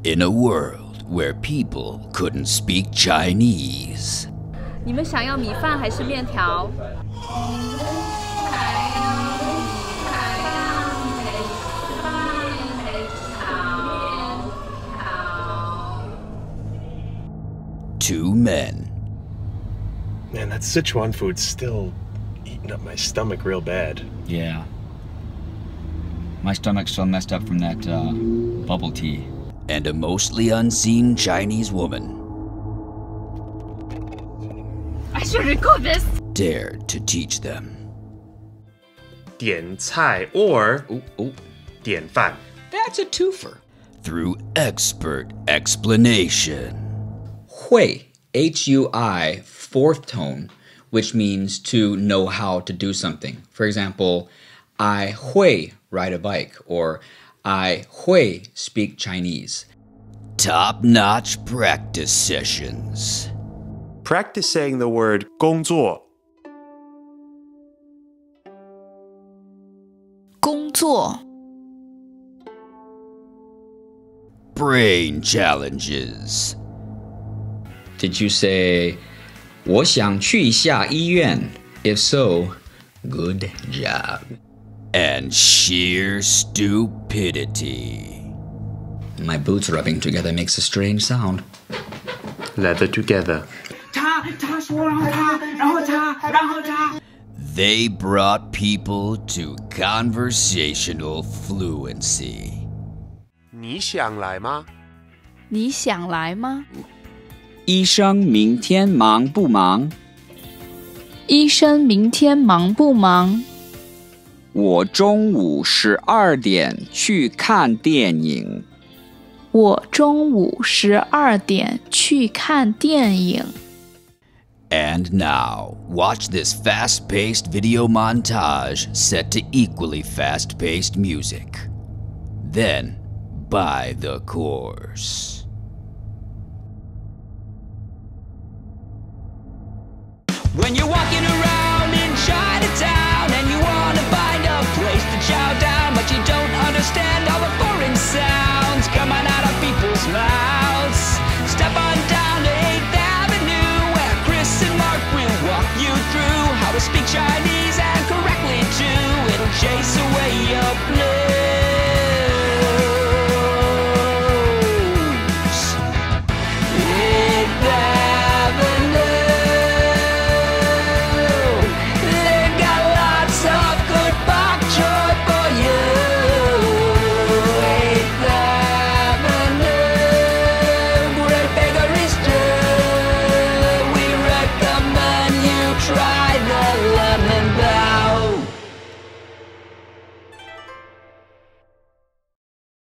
In a world where people couldn't speak Chinese. 你们想要米饭还是面条？ Two men. Man, that Sichuan food's still eating up my stomach real bad. Yeah. My stomach's still messed up from that bubble tea. And a mostly unseen Chinese woman. I should record this. Dared to teach them. 点菜 or 点饭. That's a twofer. Through expert explanation. 会, H-U-I, fourth tone, which means to know how to do something. For example, I 会 ride a bike, or I 会 speak Chinese. Top-notch practice sessions. Practice saying the word 工作. 工作 Brain challenges. Did you say 我想去一下医院? If so, good job. And sheer stupidity. My boots rubbing together makes a strange sound. Leather together. They brought people to conversational fluency. 你想来吗?你想来吗？医生明天忙不忙？医生明天忙不忙？我中午12点去看电影。我中午12点去看电影。 And now, watch this fast-paced video montage set to equally fast-paced music. Then, buy the course. When you're walking around in Chinatown and you want to find a place to chow down, but you don't understand all the foreign sounds.